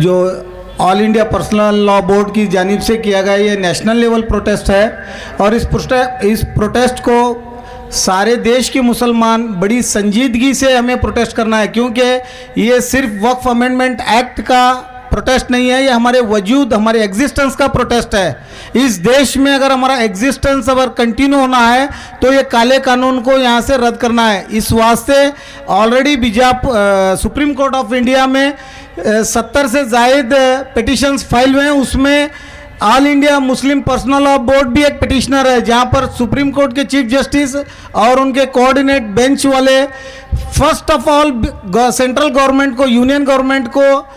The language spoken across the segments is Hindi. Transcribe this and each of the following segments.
जो all India personal law board की जानिब से किया गया ये नेशनल लेवल प्रोटेस्ट है और इस प्रोटेस्ट को सारे देश के मुसलमान बड़ी संजीदगी से हमें प्रोटेस्ट करना है, क्योंकि ये सिर्फ वक्फ अमेंडमेंट एक्ट का प्रोटेस्ट नहीं है, ये हमारे वजूद, हमारे एग्जिस्टेंस का प्रोटेस्ट है। इस देश में अगर हमारा एग्जिस्टेंस अगर कंटिन्यू होना है तो ये काले कानून को यहाँ से रद्द करना है। इस वास्ते already supreme court of India में 70 से ज़ायद पिटिशंस फाइल हुए हैं, उसमें all India Muslim personal law board भी एक पिटिशनर है, जहाँ पर सुप्रीम कोर्ट के चीफ जस्टिस और उनके कोऑर्डिनेट बेंच वाले first of all central government को, यूनियन गवर्नमेंट को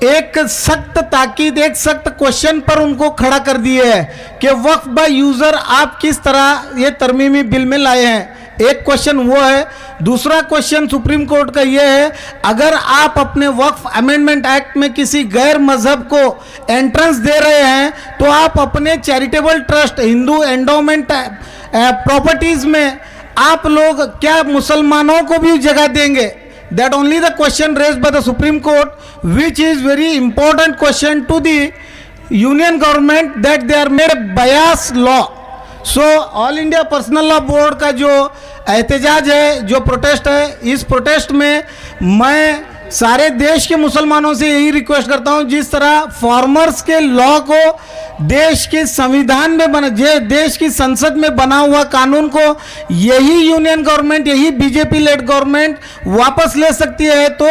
एक सख्त ताकीद, एक सख्त क्वेश्चन पर उनको खड़ा कर दिए है कि वक्फ बाय यूज़र आप किस तरह ये तरमीमी बिल में लाए हैं। एक क्वेश्चन वो है। दूसरा क्वेश्चन सुप्रीम कोर्ट का ये है, अगर आप अपने वक्फ अमेंडमेंट एक्ट में किसी गैर मजहब को एंट्रेंस दे रहे हैं तो आप अपने charitable trust, Hindu endowment properties में आप लोग क्या मुसलमानों को भी जगह देंगे? That only the question raised by the Supreme Court, which is very important question to the union government, that they are made a bias law. So all India personal law board का जो एहतजाज है, जो प्रोटेस्ट है, इस प्रोटेस्ट में मैं सारे देश के मुसलमानों से यही रिक्वेस्ट करता हूँ, जिस तरह फॉर्मर्स के लॉ को देश के संविधान में बना, देश की संसद में बना हुआ कानून को यही यूनियन गवर्नमेंट, यही बीजेपी लेड गवर्नमेंट वापस ले सकती है, तो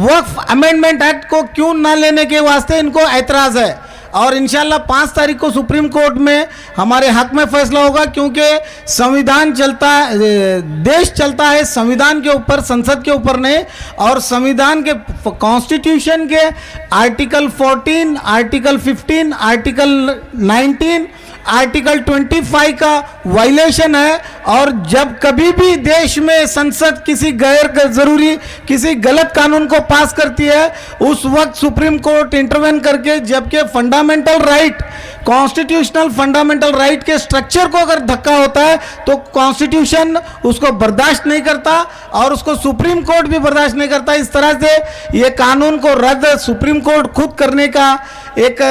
वक्फ अमेंडमेंट एक्ट को क्यों ना लेने के वास्ते इनको ऐतराज़ है। और इंशाल्लाह 5 तारीख को सुप्रीम कोर्ट में हमारे हक में फैसला होगा, क्योंकि संविधान चलता है, देश चलता है संविधान के ऊपर, संसद के ऊपर नहीं। और संविधान के कॉन्स्टिट्यूशन के आर्टिकल 14, आर्टिकल 15, आर्टिकल 19, आर्टिकल 25 का वायलेशन है। और जब कभी भी देश में संसद किसी गैर ज़रूरी, किसी गलत कानून को पास करती है, उस वक्त सुप्रीम कोर्ट इंटरवेन करके, जबकि fundamental right, constitutional fundamental right के स्ट्रक्चर को अगर धक्का होता है तो कॉन्स्टिट्यूशन उसको बर्दाश्त नहीं करता और उसको सुप्रीम कोर्ट भी बर्दाश्त नहीं करता। इस तरह से ये कानून को रद्द सुप्रीम कोर्ट खुद करने का एक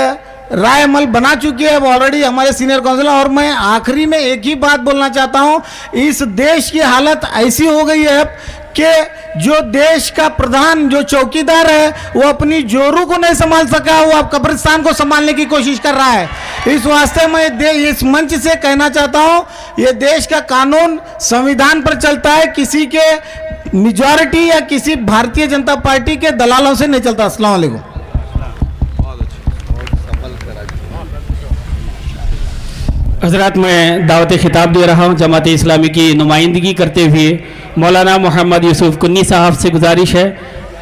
राय अमल बना चुकी है ऑलरेडी हमारे सीनियर काउंसिलर। और मैं आखिरी में एक ही बात बोलना चाहता हूं, इस देश की हालत ऐसी हो गई है कि जो देश का प्रधान, जो चौकीदार है, वो अपनी जोरू को नहीं संभाल सका, वो अब कब्रिस्तान को संभालने की कोशिश कर रहा है। इस वास्ते मैं इस मंच से कहना चाहता हूं, ये देश का कानून संविधान पर चलता है, किसी के मेजॉरिटी या किसी भारतीय जनता पार्टी के दलालों से नहीं चलता। अस्सलाम वालेकुम। हज़रात, मैं दावत खिताब दे रहा हूँ जमात इस्लामी की नुमाइंदगी करते हुए मौलाना मोहम्मद यूसुफ कुन्नी साहब से गुजारिश है,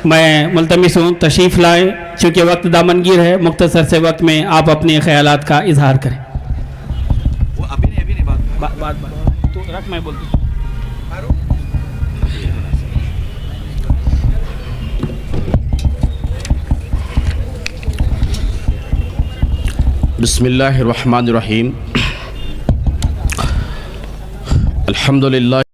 मैं मुल्तमिस हूँ तशरीफ़ लाएँ, चूँकि वक्त दामनगीर है, मुख्तसर से वक्त में आप अपने ख्यालात का इजहार करें। वो अभी नहीं बात तो रख, मैं बोलती हूँ। बिस्मिल्लाहिर्रहमानिर्रहीम। अल्हम्दुलिल्लाह।